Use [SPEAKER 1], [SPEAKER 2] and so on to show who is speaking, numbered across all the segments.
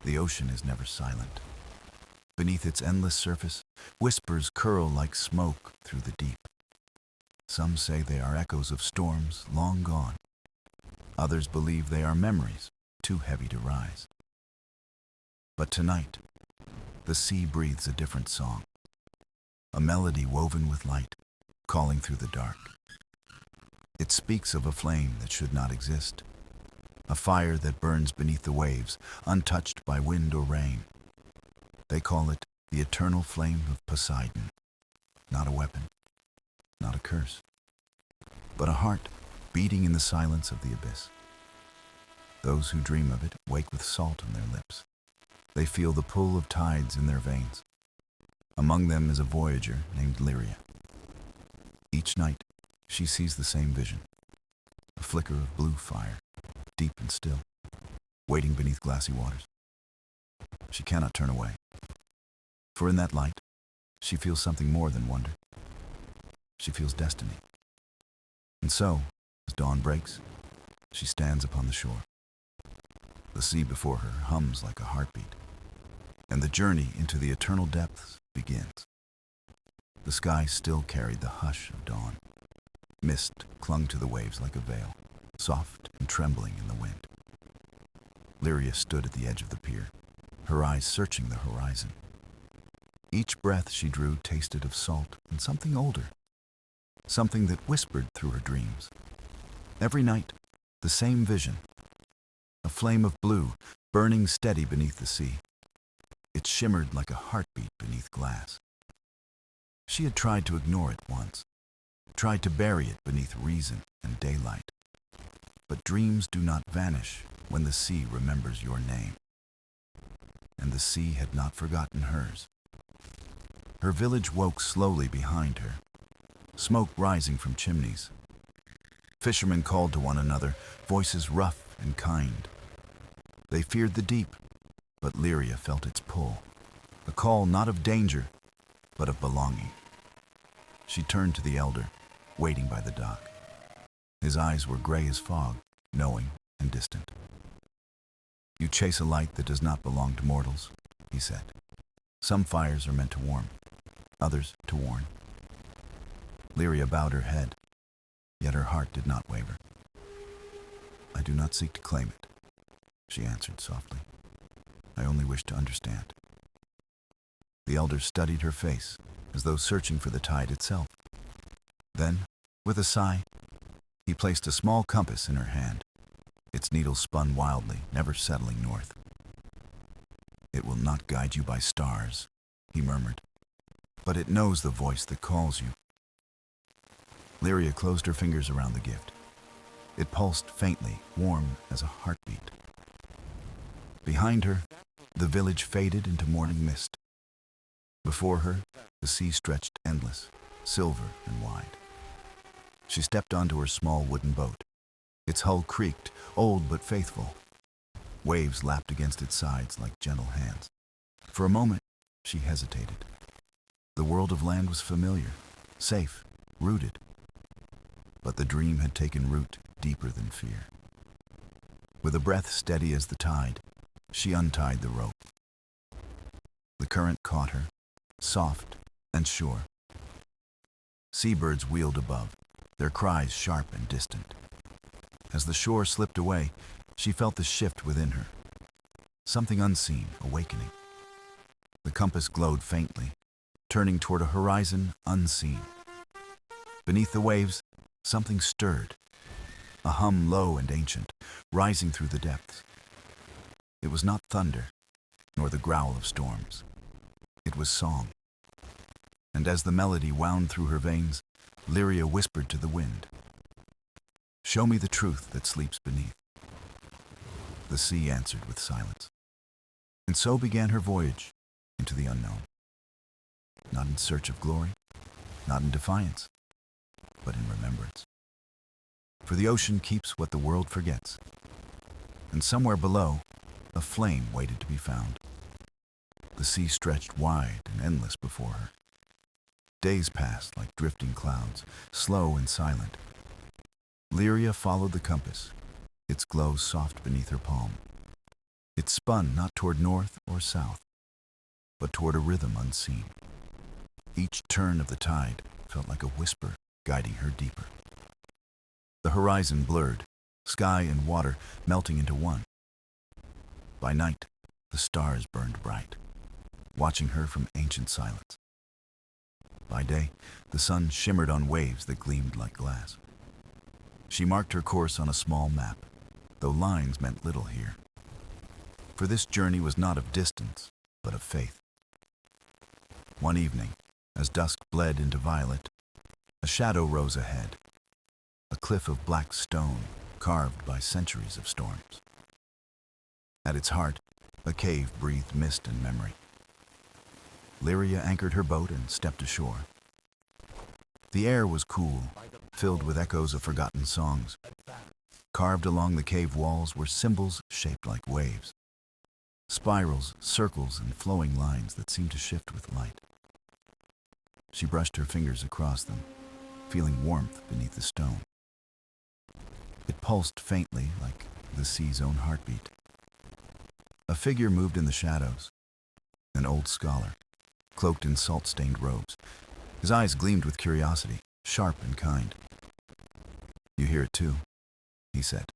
[SPEAKER 1] The ocean is never silent. Beneath its endless surface, whispers curl like smoke through the deep. Some say they are echoes of storms long gone. Others believe they are memories too heavy to rise. But tonight, the sea breathes a different song, a melody woven with light, calling through the dark. It speaks of a flame that should not exist, a fire that burns beneath the waves, untouched by wind or rain. They call it the Eternal Flame of Poseidon, not a weapon, not a curse, but a heart beating in the silence of the abyss. Those who dream of it wake with salt on their lips. They feel the pull of tides in their veins. Among them is a voyager named Lyria. Each night, she sees the same vision, a flicker of blue fire, deep and still, waiting beneath glassy waters. She cannot turn away, for in that light, she feels something more than wonder. She feels destiny. And so, as dawn breaks, she stands upon the shore. The sea before her hums like a heartbeat, and the journey into the eternal depths begins. The sky still carried the hush of dawn. Mist clung to the waves like a veil, soft and trembling in the wind. Lyria stood at the edge of the pier, her eyes searching the horizon. Each breath she drew tasted of salt and something older, something that whispered through her dreams. Every night, the same vision, a flame of blue burning steady beneath the sea. It shimmered like a heartbeat beneath glass. She had tried to ignore it once, tried to bury it beneath reason and daylight. But dreams do not vanish when the sea remembers your name. And the sea had not forgotten hers. Her village woke slowly behind her, smoke rising from chimneys. Fishermen called to one another, voices rough and kind. They feared the deep, but Lyria felt its pull, a call not of danger, but of belonging. She turned to the elder, waiting by the dock. His eyes were gray as fog, knowing and distant. "You chase a light that does not belong to mortals," he said. "Some fires are meant to warm, others to warn." Lyria bowed her head, yet her heart did not waver. "I do not seek to claim it," she answered softly. "I only wish to understand." The elder studied her face, as though searching for the tide itself. Then, with a sigh, he placed a small compass in her hand. Its needle spun wildly, never settling north. "It will not guide you by stars," he murmured, "but it knows the voice that calls you." Lyria closed her fingers around the gift. It pulsed faintly, warm as a heartbeat. Behind her, the village faded into morning mist. Before her, the sea stretched endless, silver and wide. She stepped onto her small wooden boat. Its hull creaked, old but faithful. Waves lapped against its sides like gentle hands. For a moment, she hesitated. The world of land was familiar, safe, rooted. But the dream had taken root deeper than fear. With a breath steady as the tide, she untied the rope. The current caught her, soft and sure. Seabirds wheeled above, their cries sharp and distant. As the shore slipped away, she felt the shift within her. Something unseen, awakening. The compass glowed faintly, turning toward a horizon unseen. Beneath the waves, something stirred, a hum low and ancient, rising through the depths. It was not thunder, nor the growl of storms. It was song. And as the melody wound through her veins, Lyria whispered to the wind, "Show me the truth that sleeps beneath." The sea answered with silence. And so began her voyage into the unknown. Not in search of glory, not in defiance, but in remembrance. For the ocean keeps what the world forgets. And somewhere below, a flame waited to be found. The sea stretched wide and endless before her. Days passed like drifting clouds, slow and silent. Lyria followed the compass, its glow soft beneath her palm. It spun not toward north or south, but toward a rhythm unseen. Each turn of the tide felt like a whisper guiding her deeper. The horizon blurred, sky and water melting into one. By night, the stars burned bright, watching her from ancient silence. By day, the sun shimmered on waves that gleamed like glass. She marked her course on a small map, though lines meant little here. For this journey was not of distance, but of faith. One evening, as dusk bled into violet, a shadow rose ahead, a cliff of black stone carved by centuries of storms. At its heart, a cave breathed mist and memory. Lyria anchored her boat and stepped ashore. The air was cool, filled with echoes of forgotten songs. Carved along the cave walls were symbols shaped like waves. Spirals, circles, and flowing lines that seemed to shift with light. She brushed her fingers across them, feeling warmth beneath the stone. It pulsed faintly, like the sea's own heartbeat. A figure moved in the shadows, an old scholar, cloaked in salt-stained robes. His eyes gleamed with curiosity, sharp and kind. "You hear it too," he said,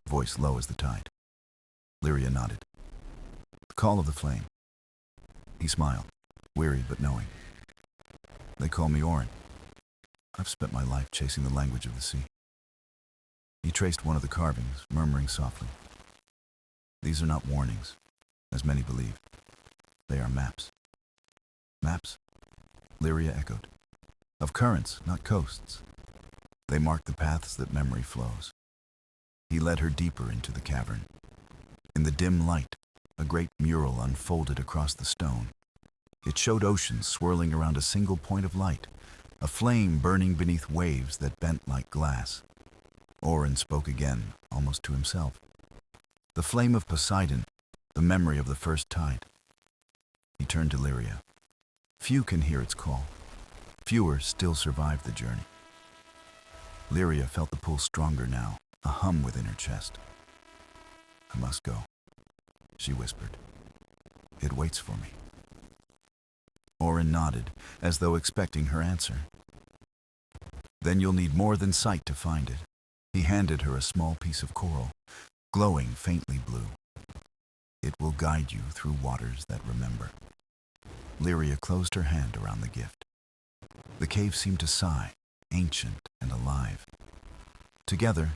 [SPEAKER 1] voice low as the tide. Lyria nodded. "The call of the flame." He smiled, weary but knowing. "They call me Orin. I've spent my life chasing the language of the sea." He traced one of the carvings, murmuring softly. "These are not warnings, as many believe. They are maps." "Maps?" Lyria echoed. "Of currents, not coasts. They mark the paths that memory flows." He led her deeper into the cavern. In the dim light, a great mural unfolded across the stone. It showed oceans swirling around a single point of light, a flame burning beneath waves that bent like glass. Orin spoke again, almost to himself. "The flame of Poseidon, the memory of the first tide." He turned to Lyria. "Few can hear its call. Fewer still survive the journey." Lyria felt the pull stronger now, a hum within her chest. "I must go," she whispered. "It waits for me." Orin nodded, as though expecting her answer. "Then you'll need more than sight to find it." He handed her a small piece of coral, glowing faintly blue. "It will guide you through waters that remember." Lyria closed her hand around the gift. The cave seemed to sigh, ancient and alive. Together,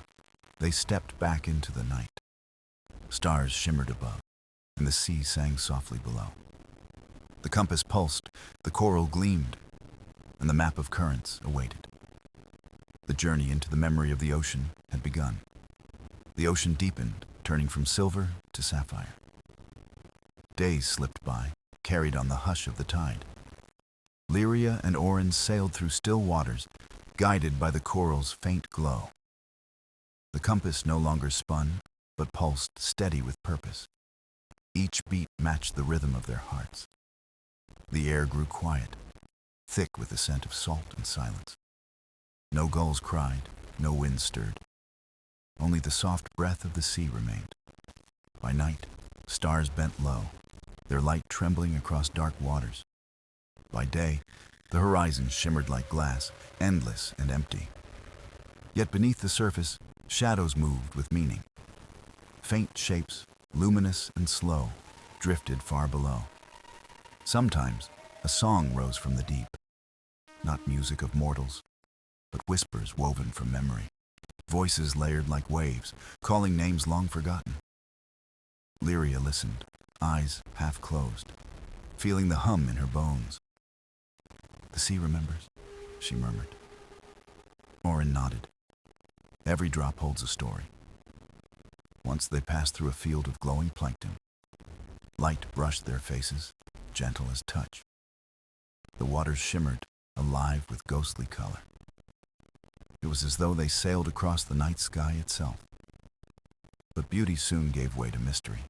[SPEAKER 1] they stepped back into the night. Stars shimmered above, and the sea sang softly below. The compass pulsed, the coral gleamed, and the map of currents awaited. The journey into the memory of the ocean had begun. The ocean deepened, turning from silver to sapphire. Days slipped by, carried on the hush of the tide. Lyria and Orin sailed through still waters, guided by the coral's faint glow. The compass no longer spun, but pulsed steady with purpose. Each beat matched the rhythm of their hearts. The air grew quiet, thick with the scent of salt and silence. No gulls cried, no wind stirred. Only the soft breath of the sea remained. By night, stars bent low, their light trembling across dark waters. By day, the horizon shimmered like glass, endless and empty. Yet beneath the surface, shadows moved with meaning. Faint shapes, luminous and slow, drifted far below. Sometimes, a song rose from the deep. Not music of mortals, but whispers woven from memory. Voices layered like waves, calling names long forgotten. Lyria listened, eyes half closed, feeling the hum in her bones. "The sea remembers," she murmured. Orin nodded. "Every drop holds a story." Once they passed through a field of glowing plankton. Light brushed their faces, gentle as touch. The waters shimmered, alive with ghostly color. It was as though they sailed across the night sky itself. But beauty soon gave way to mystery.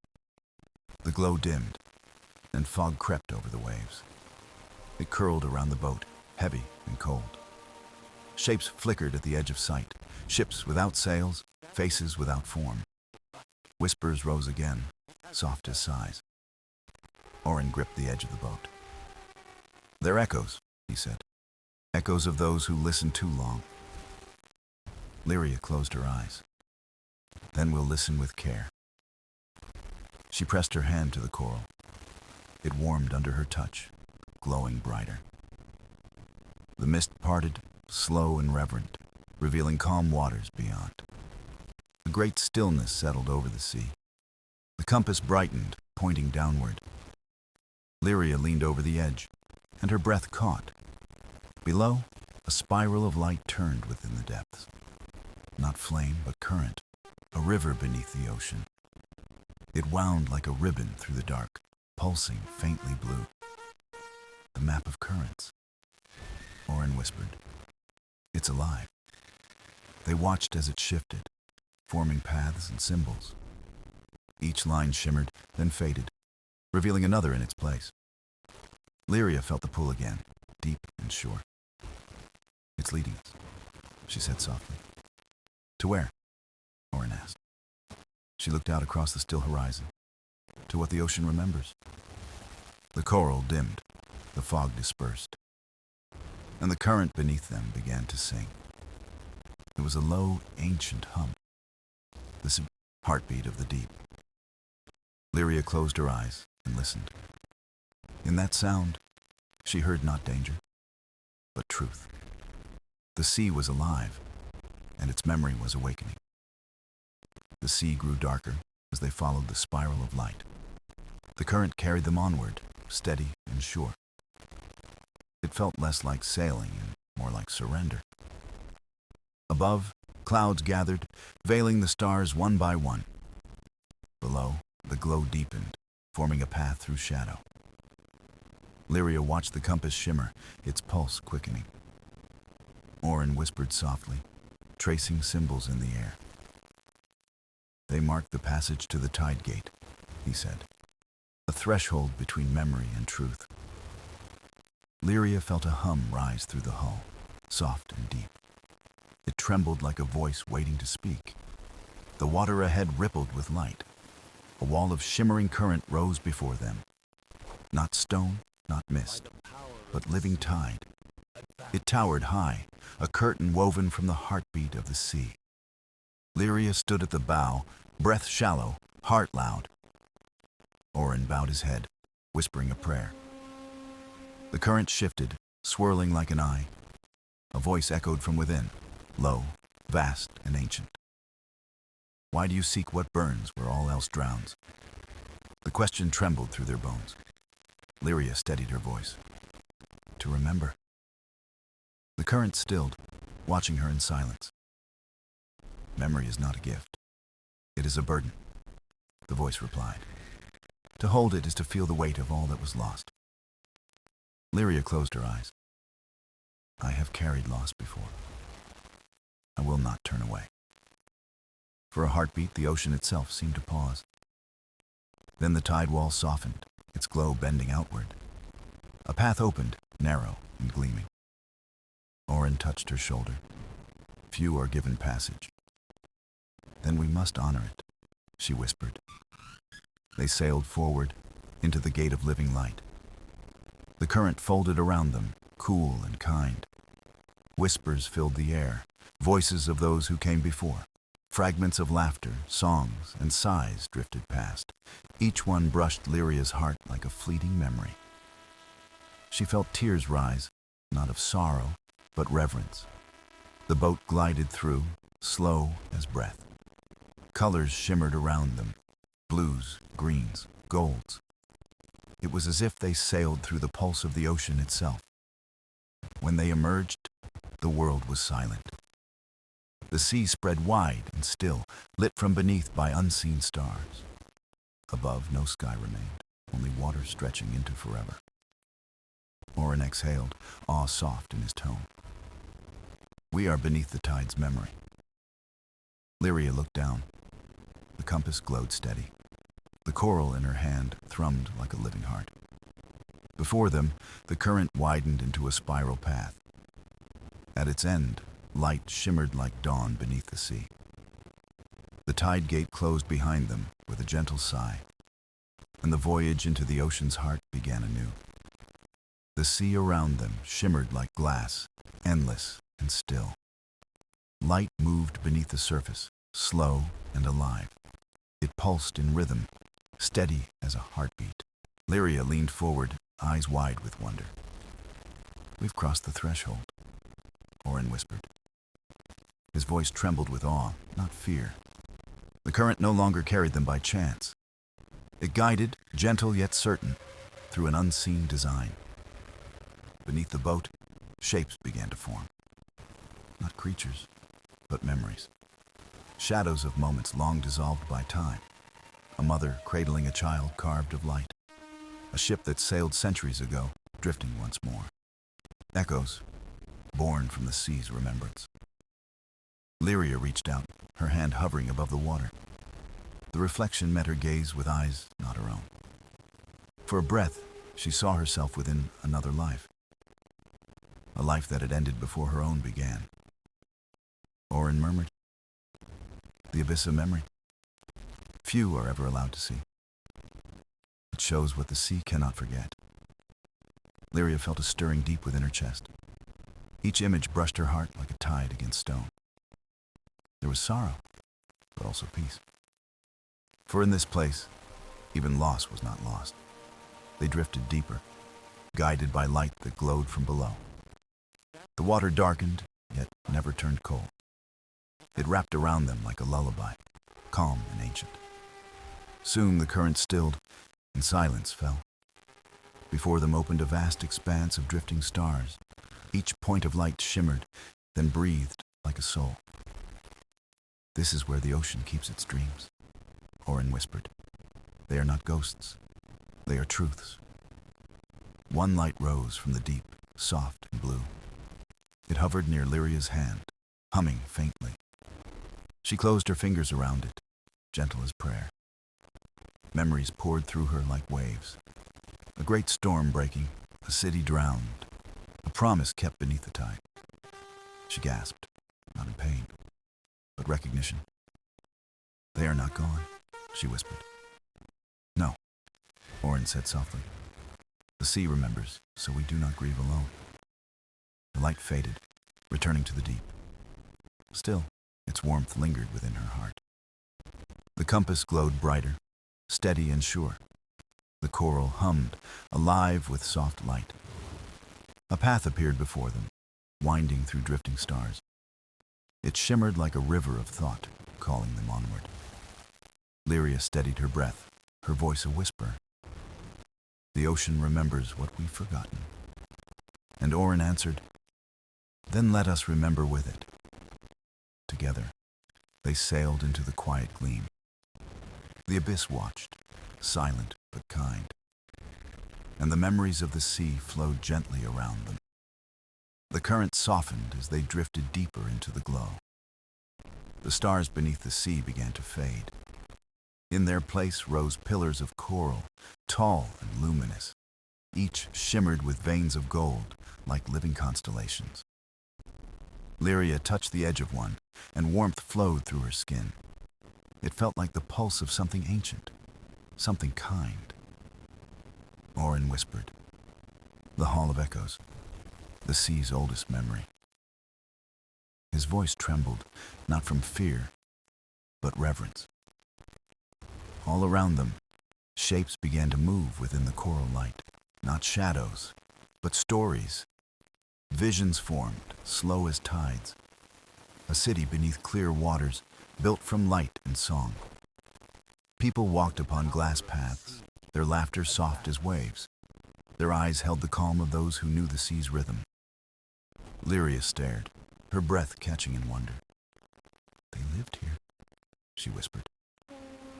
[SPEAKER 1] The glow dimmed, and fog crept over the waves. It curled around the boat, heavy and cold. Shapes flickered at the edge of sight, ships without sails, faces without form. Whispers rose again, soft as sighs. Orin gripped the edge of the boat. "They're echoes," he said. "Echoes of those who listened too long." Lyria closed her eyes. "Then we'll listen with care." She pressed her hand to the coral. It warmed under her touch, glowing brighter. The mist parted, slow and reverent, revealing calm waters beyond. A great stillness settled over the sea. The compass brightened, pointing downward. Lyria leaned over the edge, and her breath caught. Below, a spiral of light turned within the depths. Not flame, but current, a river beneath the ocean. It wound like a ribbon through the dark, pulsing faintly blue. "The map of currents," Orin whispered. "It's alive." They watched as it shifted, forming paths and symbols. Each line shimmered, then faded, revealing another in its place. Lyria felt the pull again, deep and sure. "It's leading us," she said softly. "To where?" Orin asked. She looked out across the still horizon, to what the ocean remembers. The coral dimmed, the fog dispersed, and the current beneath them began to sing. It was a low, ancient hum, the heartbeat of the deep. Lyria closed her eyes and listened. In that sound, she heard not danger, but truth. The sea was alive, and its memory was awakening. The sea grew darker as they followed the spiral of light. The current carried them onward, steady and sure. It felt less like sailing and more like surrender. Above, clouds gathered, veiling the stars one by one. Below, the glow deepened, forming a path through shadow. Lyria watched the compass shimmer, its pulse quickening. Orin whispered softly, tracing symbols in the air. "They mark the passage to the tide gate," he said. "A threshold between memory and truth." Lyria felt a hum rise through the hull, soft and deep. It trembled like a voice waiting to speak. The water ahead rippled with light. A wall of shimmering current rose before them. Not stone, not mist, but living tide. It towered high, a curtain woven from the heartbeat of the sea. Lyria stood at the bow, breath shallow, heart loud. Orin bowed his head, whispering a prayer. The current shifted, swirling like an eye. A voice echoed from within, low, vast, and ancient. "Why do you seek what burns where all else drowns?" The question trembled through their bones. Lyria steadied her voice. "To remember." The current stilled, watching her in silence. "Memory is not a gift. It is a burden," the voice replied. "To hold it is to feel the weight of all that was lost." Lyria closed her eyes. "I have carried loss before. I will not turn away." For a heartbeat, the ocean itself seemed to pause. Then the tide wall softened, its glow bending outward. A path opened, narrow and gleaming. Orin touched her shoulder. "Few are given passage." "Then we must honor it," she whispered. They sailed forward, into the gate of living light. The current folded around them, cool and kind. Whispers filled the air, voices of those who came before. Fragments of laughter, songs, and sighs drifted past. Each one brushed Lyria's heart like a fleeting memory. She felt tears rise, not of sorrow, but reverence. The boat glided through, slow as breath. Colors shimmered around them, blues, greens, golds. It was as if they sailed through the pulse of the ocean itself. When they emerged, the world was silent. The sea spread wide and still, lit from beneath by unseen stars. Above, no sky remained, only water stretching into forever. Orin exhaled, awe soft in his tone. "We are beneath the tide's memory." Lyria looked down. The compass glowed steady. The coral in her hand thrummed like a living heart. Before them, the current widened into a spiral path. At its end, light shimmered like dawn beneath the sea. The tide gate closed behind them with a gentle sigh. and the voyage into the ocean's heart began anew. The sea around them shimmered like glass, endless and still. Light moved beneath the surface, slow and alive. It pulsed in rhythm, steady as a heartbeat. Lyria leaned forward, eyes wide with wonder. "We've crossed the threshold," Orin whispered. His voice trembled with awe, not fear. The current no longer carried them by chance. It guided, gentle yet certain, through an unseen design. Beneath the boat, shapes began to form. Not creatures, but memories. Shadows of moments long dissolved by time. A mother cradling a child carved of light. A ship that sailed centuries ago, drifting once more. Echoes, born from the sea's remembrance. Lyria reached out, her hand hovering above the water. The reflection met her gaze with eyes not her own. For a breath, she saw herself within another life. A life that had ended before her own began. Orin murmured, "The abyss of memory. Few are ever allowed to see. It shows what the sea cannot forget." Lyria felt a stirring deep within her chest. Each image brushed her heart like a tide against stone. There was sorrow, but also peace. For in this place, even loss was not lost. They drifted deeper, guided by light that glowed from below. The water darkened, yet never turned cold. It wrapped around them like a lullaby, calm and ancient. Soon the current stilled, and silence fell. Before them opened a vast expanse of drifting stars. Each point of light shimmered, then breathed like a soul. "This is where the ocean keeps its dreams," Orin whispered. "They are not ghosts. They are truths." One light rose from the deep, soft and blue. It hovered near Lyria's hand, humming faintly. She closed her fingers around it, gentle as prayer. Memories poured through her like waves. A great storm breaking, a city drowned, a promise kept beneath the tide. She gasped, not in pain, but recognition. "They are not gone," she whispered. "No," Orin said softly. "The sea remembers, so we do not grieve alone." The light faded, returning to the deep. Still, its warmth lingered within her heart. The compass glowed brighter, steady and sure. The coral hummed, alive with soft light. A path appeared before them, winding through drifting stars. It shimmered like a river of thought, calling them onward. Lyria steadied her breath, her voice a whisper. "The ocean remembers what we've forgotten." And Orin answered, "Then let us remember with it." Together, they sailed into the quiet gleam. The abyss watched, silent but kind. And the memories of the sea flowed gently around them. The current softened as they drifted deeper into the glow. The stars beneath the sea began to fade. In their place rose pillars of coral, tall and luminous. Each shimmered with veins of gold, like living constellations. Lyria touched the edge of one, and warmth flowed through her skin. It felt like the pulse of something ancient, something kind. Orin whispered, "The Hall of Echoes, the sea's oldest memory." His voice trembled, not from fear, but reverence. All around them, shapes began to move within the coral light. Not shadows, but stories. Visions formed, slow as tides. A city beneath clear waters, built from light and song. People walked upon glass paths, their laughter soft as waves. Their eyes held the calm of those who knew the sea's rhythm. Lyria stared, her breath catching in wonder. "They lived here," she whispered,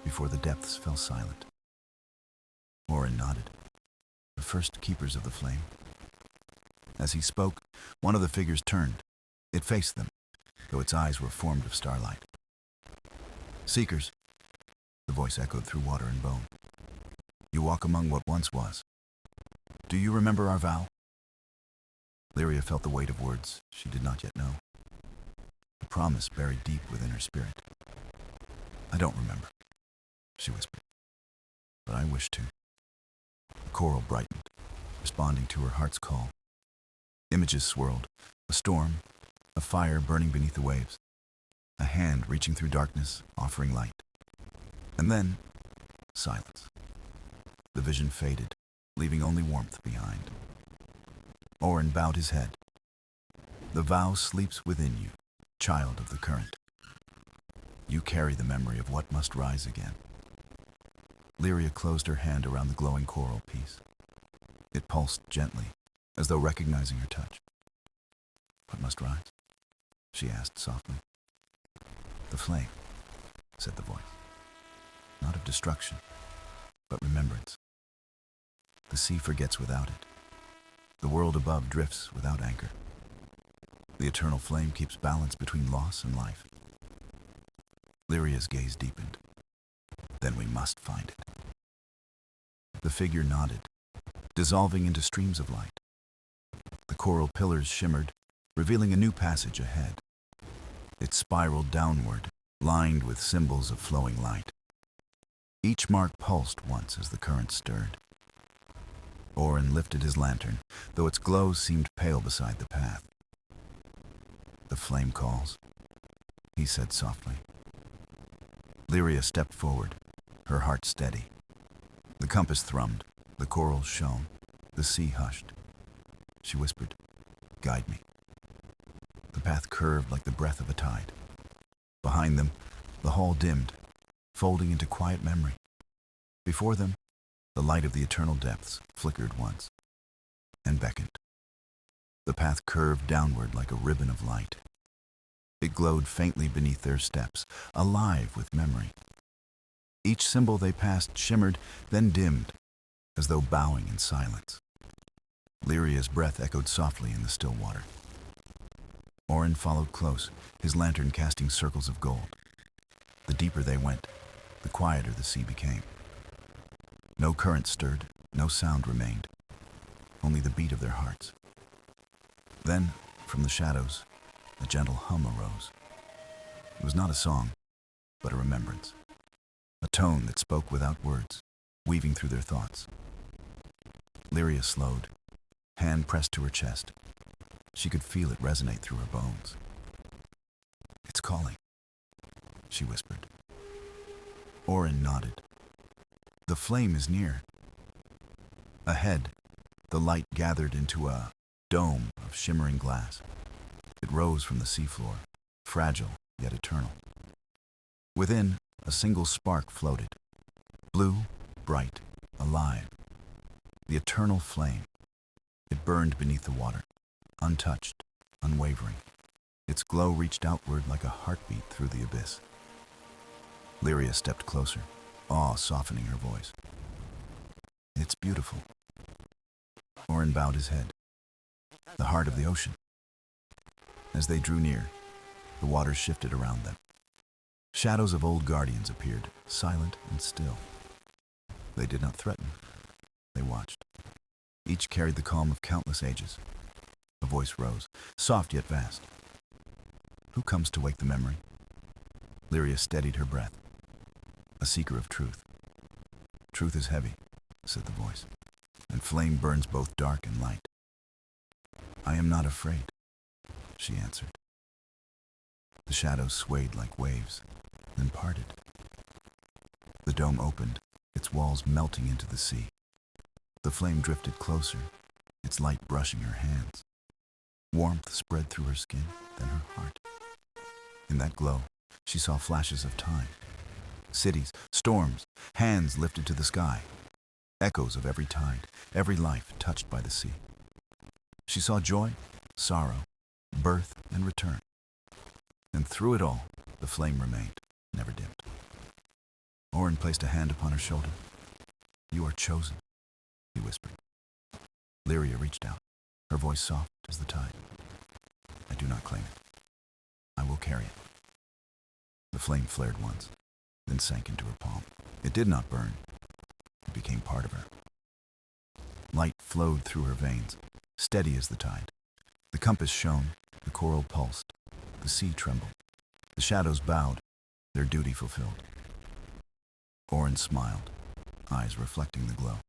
[SPEAKER 1] before the depths fell silent. Orin nodded. "The first keepers of the flame." As he spoke, one of the figures turned. It faced them, though its eyes were formed of starlight. "Seekers," the voice echoed through water and bone. "You walk among what once was. Do you remember our vow?" Lyria felt the weight of words she did not yet know. A promise buried deep within her spirit. "I don't remember," she whispered, "but I wish to." The coral brightened, responding to her heart's call. Images swirled, a storm, a fire burning beneath the waves, a hand reaching through darkness, offering light. And then, silence. The vision faded, leaving only warmth behind. Orin bowed his head. The vow sleeps within you, child of the current. You carry the memory of what must rise again. Lyria closed her hand around the glowing coral piece. It pulsed gently, as though recognizing her touch. What must rise? She asked softly. The flame, said the voice. Not of destruction, but remembrance. The sea forgets without it. The world above drifts without anchor. The eternal flame keeps balance between loss and life. Lyria's gaze deepened. Then we must find it. The figure nodded, dissolving into streams of light. The coral pillars shimmered, revealing a new passage ahead. It spiraled downward, lined with symbols of flowing light. Each mark pulsed once as the current stirred. Orin lifted his lantern, though its glow seemed pale beside the path. The flame calls, he said softly. Lyria stepped forward, her heart steady. The compass thrummed, the coral shone, the sea hushed. She whispered, "Guide me." The path curved like the breath of a tide. Behind them, the hall dimmed, folding into quiet memory. Before them, the light of the eternal depths flickered once and beckoned. The path curved downward like a ribbon of light. It glowed faintly beneath their steps, alive with memory. Each symbol they passed shimmered, then dimmed, as though bowing in silence. Lyria's breath echoed softly in the still water. Orin followed close, his lantern casting circles of gold. The deeper they went, the quieter the sea became. No current stirred, no sound remained, only the beat of their hearts. Then, from the shadows, a gentle hum arose. It was not a song, but a remembrance. A tone that spoke without words, weaving through their thoughts. Lyria slowed, hand pressed to her chest. She could feel it resonate through her bones. "It's calling," she whispered. Orin nodded. "The flame is near." Ahead, the light gathered into a dome of shimmering glass. It rose from the seafloor, fragile yet eternal. Within, a single spark floated, blue, bright, alive. The eternal flame. It burned beneath the water, untouched, unwavering. Its glow reached outward like a heartbeat through the abyss. Lyria stepped closer, awe softening her voice. "It's beautiful." Orin bowed his head. The heart of the ocean. As they drew near, the waters shifted around them. Shadows of old guardians appeared, silent and still. They did not threaten. They watched. Each carried the calm of countless ages. A voice rose, soft yet vast. "Who comes to wake the memory?" Lyria steadied her breath. "A seeker of truth." "Truth is heavy," said the voice, "and flame burns both dark and light." "I am not afraid," she answered. The shadows swayed like waves, then parted. The dome opened, its walls melting into the sea. The flame drifted closer, its light brushing her hands. Warmth spread through her skin, then her heart. In that glow, she saw flashes of time. Cities, storms, hands lifted to the sky. Echoes of every tide, every life touched by the sea. She saw joy, sorrow, birth, and return. And through it all, the flame remained, never dimmed. Orin placed a hand upon her shoulder. "You are chosen," he whispered. Lyria reached out, her voice soft as the tide. "I do not claim it. I will carry it." The flame flared once, then sank into her palm. It did not burn. It became part of her. Light flowed through her veins, steady as the tide. The compass shone, the coral pulsed, the sea trembled. The shadows bowed, their duty fulfilled. Orin smiled, eyes reflecting the glow.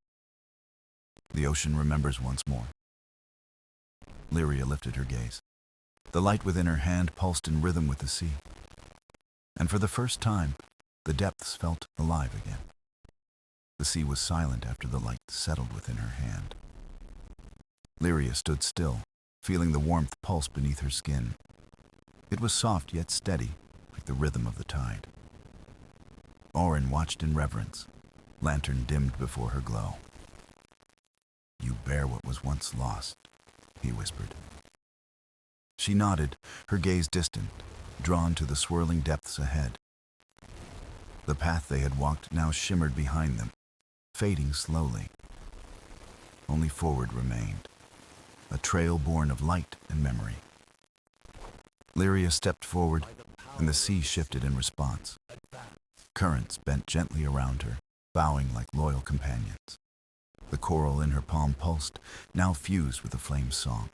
[SPEAKER 1] The ocean remembers once more. Lyria lifted her gaze. The light within her hand pulsed in rhythm with the sea. And for the first time, the depths felt alive again. The sea was silent after the light settled within her hand. Lyria stood still, feeling the warmth pulse beneath her skin. It was soft yet steady, like the rhythm of the tide. Orin watched in reverence, lantern dimmed before her glow. "You bear what was once lost," he whispered. She nodded, her gaze distant, drawn to the swirling depths ahead. The path they had walked now shimmered behind them, fading slowly. Only forward remained, a trail born of light and memory. Lyria stepped forward, and the sea shifted in response. Currents bent gently around her, bowing like loyal companions. The coral in her palm pulsed, now fused with the flame's song.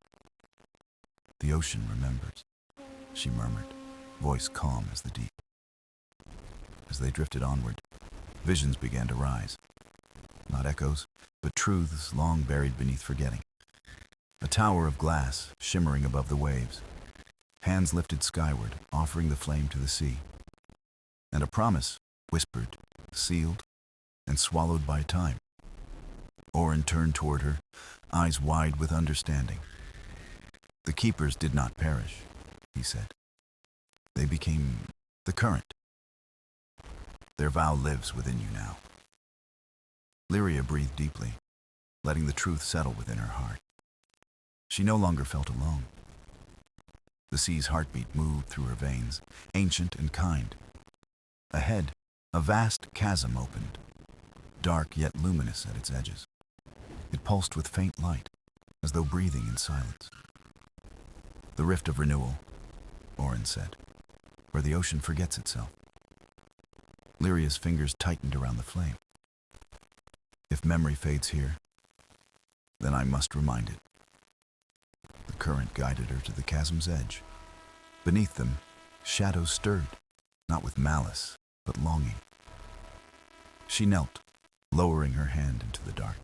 [SPEAKER 1] "The ocean remembers," she murmured, voice calm as the deep. As they drifted onward, visions began to rise. Not echoes, but truths long buried beneath forgetting. A tower of glass shimmering above the waves, hands lifted skyward, offering the flame to the sea. And a promise, whispered, sealed, and swallowed by time. Orin turned toward her, eyes wide with understanding. "The keepers did not perish," he said. "They became the current. Their vow lives within you now." Lyria breathed deeply, letting the truth settle within her heart. She no longer felt alone. The sea's heartbeat moved through her veins, ancient and kind. Ahead, a vast chasm opened, dark yet luminous at its edges. It pulsed with faint light, as though breathing in silence. "The rift of renewal," Orin said, "where the ocean forgets itself." Lyria's fingers tightened around the flame. "If memory fades here, then I must remind it." The current guided her to the chasm's edge. Beneath them, shadows stirred, not with malice, but longing. She knelt, lowering her hand into the dark.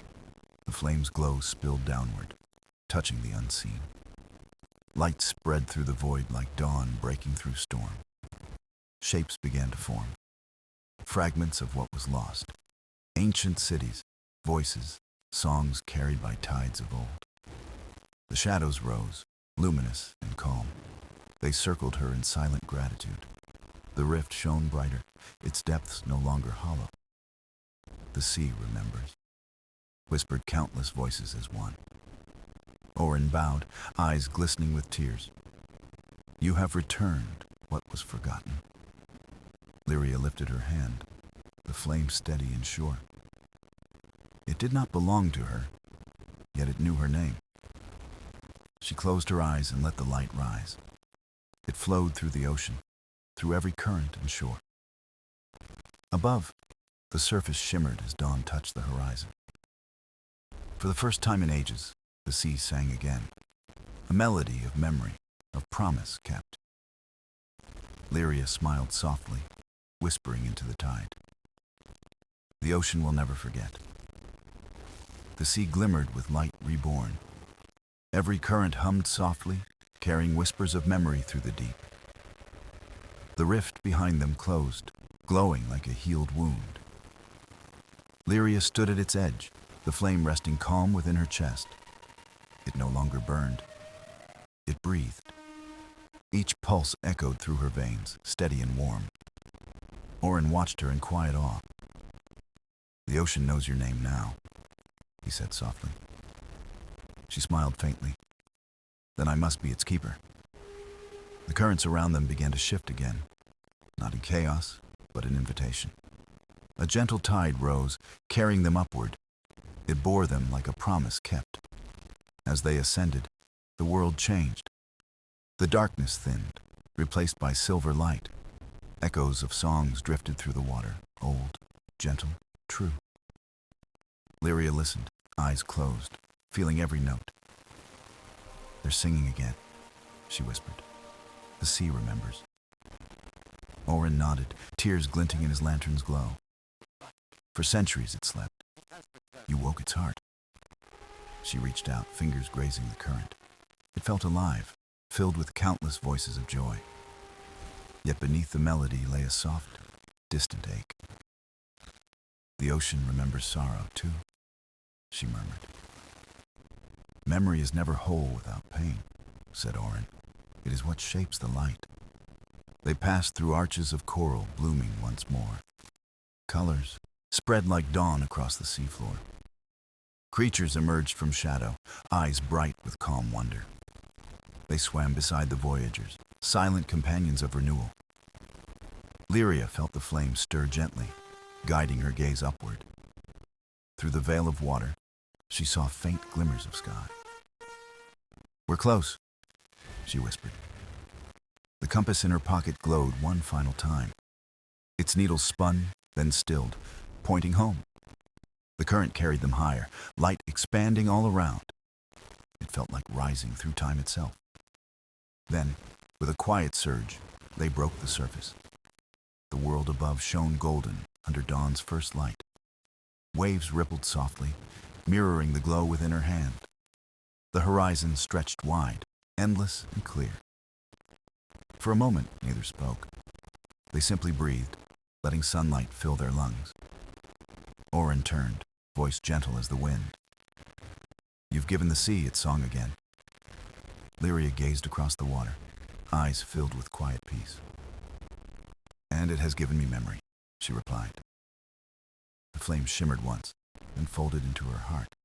[SPEAKER 1] The flame's glow spilled downward, touching the unseen. Light spread through the void like dawn breaking through storm. Shapes began to form, fragments of what was lost. Ancient cities, voices, songs carried by tides of old. The shadows rose, luminous and calm. They circled her in silent gratitude. The rift shone brighter, its depths no longer hollow. "The sea remembers," whispered countless voices as one. Orin bowed, eyes glistening with tears. "You have returned what was forgotten." Lyria lifted her hand, the flame steady and sure. It did not belong to her, yet it knew her name. She closed her eyes and let the light rise. It flowed through the ocean, through every current and shore. Above, the surface shimmered as dawn touched the horizon. For the first time in ages, the sea sang again, a melody of memory, of promise kept. Lyria smiled softly, whispering into the tide. "The ocean will never forget." The sea glimmered with light reborn. Every current hummed softly, carrying whispers of memory through the deep. The rift behind them closed, glowing like a healed wound. Lyria stood at its edge, the flame resting calm within her chest. It no longer burned. It breathed. Each pulse echoed through her veins, steady and warm. Orin watched her in quiet awe. "The ocean knows your name now," he said softly. She smiled faintly. "Then I must be its keeper." The currents around them began to shift again, not in chaos, but in invitation. A gentle tide rose, carrying them upward. It bore them like a promise kept. As they ascended, the world changed. The darkness thinned, replaced by silver light. Echoes of songs drifted through the water, old, gentle, true. Lyria listened, eyes closed, feeling every note. "They're singing again," she whispered. "The sea remembers." Orin nodded, tears glinting in his lantern's glow. "For centuries it slept. You woke its heart." She reached out, fingers grazing the current. It felt alive, filled with countless voices of joy. Yet beneath the melody lay a soft, distant ache. The ocean remembers sorrow, too, she murmured. Memory is never whole without pain, said Orin. It is what shapes the light. They passed through arches of coral, blooming once more. Colors spread like dawn across the seafloor. Creatures emerged from shadow, eyes bright with calm wonder. They swam beside the voyagers, silent companions of renewal. Lyria felt the flame stir gently, guiding her gaze upward. Through the veil of water, she saw faint glimmers of sky. "We're close," she whispered. The compass in her pocket glowed one final time. Its needles spun, then stilled, pointing home. The current carried them higher, light expanding all around. It felt like rising through time itself. Then, with a quiet surge, they broke the surface. The world above shone golden under dawn's first light. Waves rippled softly, mirroring the glow within her hand. The horizon stretched wide, endless and clear. For a moment, neither spoke. They simply breathed, letting sunlight fill their lungs. Orin turned, voice gentle as the wind. "You've given the sea its song again." Lyria gazed across the water, eyes filled with quiet peace. "And it has given me memory," she replied. The flame shimmered once, then folded into her heart.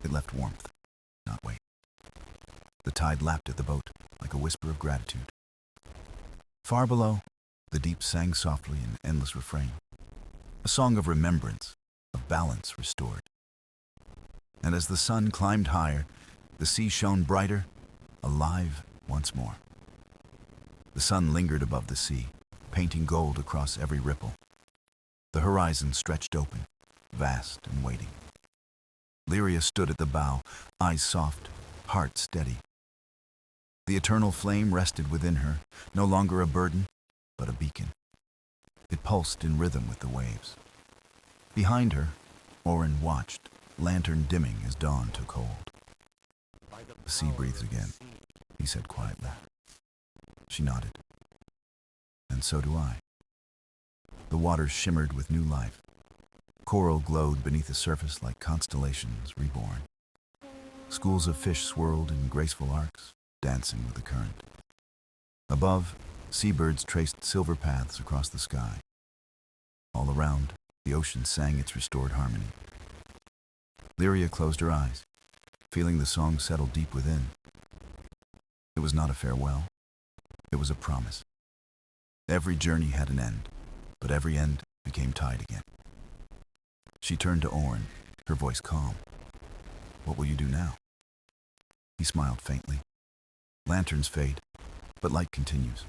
[SPEAKER 1] It left warmth, not weight. The tide lapped at the boat like a whisper of gratitude. Far below, the deep sang softly in endless refrain, a song of remembrance, of balance restored. And as the sun climbed higher, the sea shone brighter, alive once more. The sun lingered above the sea, painting gold across every ripple. The horizon stretched open, vast and waiting. Lyria stood at the bow, eyes soft, heart steady. The eternal flame rested within her, no longer a burden, but a beacon. It pulsed in rhythm with the waves. Behind her, Orin watched, lantern dimming as dawn took hold. "The sea breathes again," he said quietly. She nodded. "And so do I." The waters shimmered with new life. Coral glowed beneath the surface like constellations reborn. Schools of fish swirled in graceful arcs, dancing with the current. Above, seabirds traced silver paths across the sky. All around, the ocean sang its restored harmony. Lyria closed her eyes, feeling the song settle deep within. It was not a farewell. It was a promise. Every journey had an end, but every end became tide again. She turned to Orin, her voice calm. "What will you do now?" He smiled faintly. "Lanterns fade, but light continues."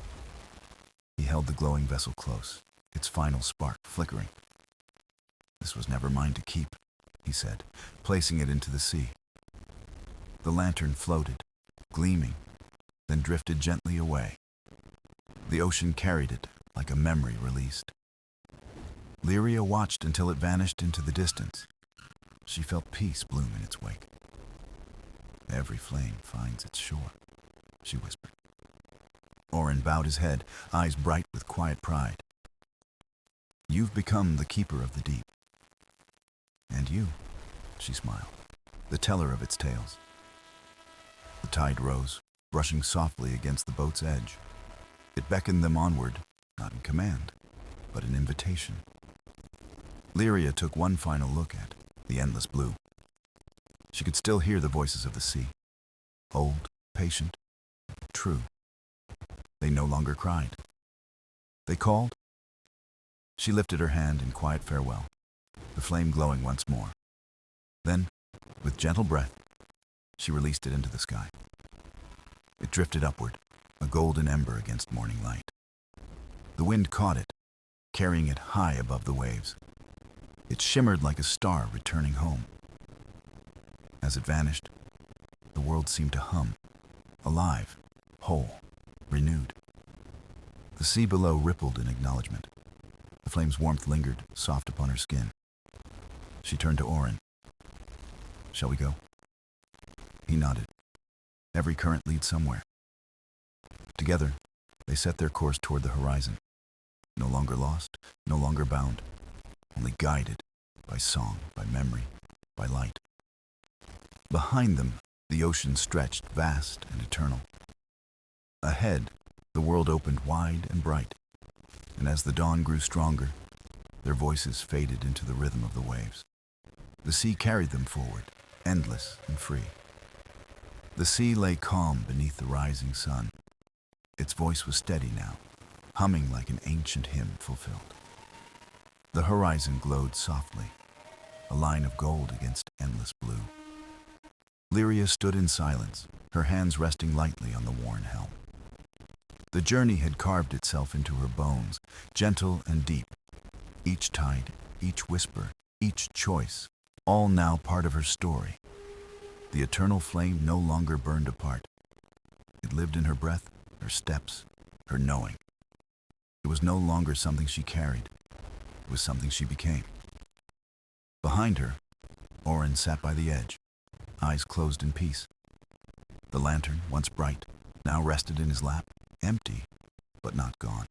[SPEAKER 1] He held the glowing vessel close, its final spark flickering. "This was never mine to keep," he said, placing it into the sea. The lantern floated, gleaming, then drifted gently away. The ocean carried it like a memory released. Lyria watched until it vanished into the distance. She felt peace bloom in its wake. "Every flame finds its shore," she whispered. Orin bowed his head, eyes bright with quiet pride. "You've become the keeper of the deep." "And you," she smiled, "the teller of its tales." The tide rose, brushing softly against the boat's edge. It beckoned them onward, not in command, but in invitation. Lyria took one final look at the endless blue. She could still hear the voices of the sea, old, patient, true. They no longer cried. They called. She lifted her hand in quiet farewell, the flame glowing once more. Then, with gentle breath, she released it into the sky. It drifted upward, a golden ember against morning light. The wind caught it, carrying it high above the waves. It shimmered like a star returning home. As it vanished, the world seemed to hum, alive, whole, renewed. The sea below rippled in acknowledgement. The flame's warmth lingered, soft upon her skin. She turned to Orin. "Shall we go?" He nodded. Every current leads somewhere. Together, they set their course toward the horizon. No longer lost, no longer bound, only guided by song, by memory, by light. Behind them, the ocean stretched vast and eternal. Ahead, the world opened wide and bright, and as the dawn grew stronger, their voices faded into the rhythm of the waves. The sea carried them forward, endless and free. The sea lay calm beneath the rising sun. Its voice was steady now, humming like an ancient hymn fulfilled. The horizon glowed softly, a line of gold against endless blue. Lyria stood in silence, her hands resting lightly on the worn helm. The journey had carved itself into her bones, gentle and deep. Each tide, each whisper, each choice, all now part of her story. The eternal flame no longer burned apart. It lived in her breath, her steps, her knowing. It was no longer something she carried. It was something she became. Behind her, Orin sat by the edge, eyes closed in peace. The lantern, once bright, now rested in his lap, empty, but not gone.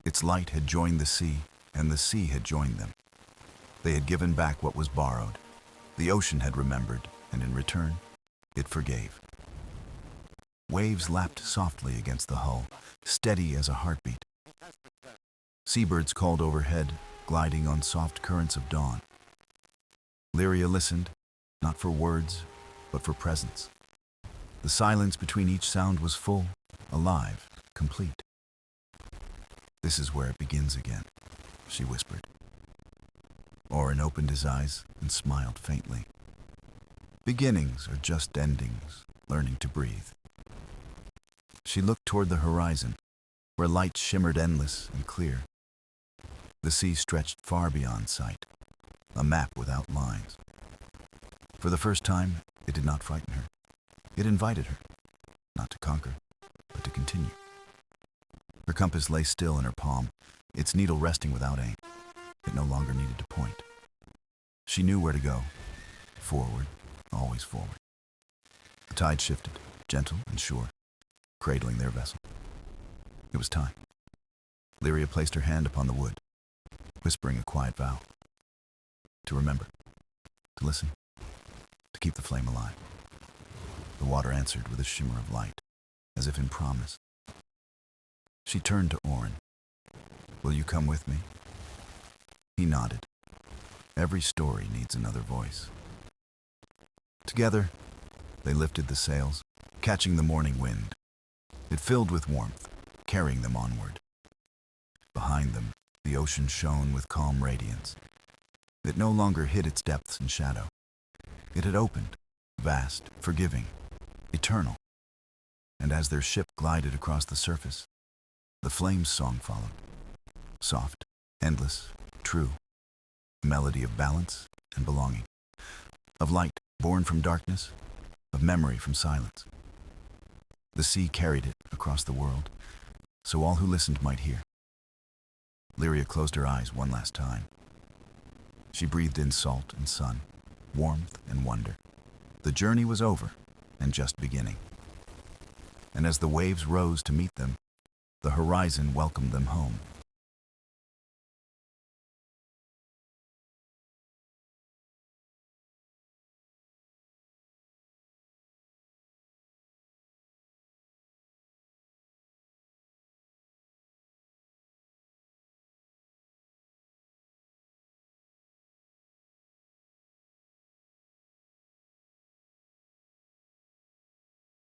[SPEAKER 1] Its light had joined the sea, and the sea had joined them. They had given back what was borrowed. The ocean had remembered, and in return, it forgave. Waves lapped softly against the hull, steady as a heartbeat. Seabirds called overhead, gliding on soft currents of dawn. Lyria listened, not for words, but for presence. The silence between each sound was full, alive, complete. "This is where it begins again," she whispered. Orin opened his eyes and smiled faintly. Beginnings are just endings, learning to breathe. She looked toward the horizon, where light shimmered endless and clear. The sea stretched far beyond sight, a map without lines. For the first time, it did not frighten her. It invited her, not to conquer, but to continue. Her compass lay still in her palm, its needle resting without aim. It no longer needed to point. She knew where to go. Forward, always forward. The tide shifted, gentle and sure, cradling their vessel. It was time. Lyria placed her hand upon the wood, whispering a quiet vow. To remember, to listen, to keep the flame alive. The water answered with a shimmer of light, as if in promise. She turned to Orin. "Will you come with me?" He nodded. Every story needs another voice. Together, they lifted the sails, catching the morning wind. It filled with warmth, carrying them onward. Behind them, the ocean shone with calm radiance. It no longer hid its depths in shadow. It had opened, vast, forgiving, eternal. And as their ship glided across the surface, the flame's song followed. Soft, endless, true. A melody of balance and belonging. Of light born from darkness, of memory from silence. The sea carried it across the world, so all who listened might hear. Lyria closed her eyes one last time. She breathed in salt and sun, warmth and wonder. The journey was over and just beginning. And as the waves rose to meet them, the horizon welcomed them home.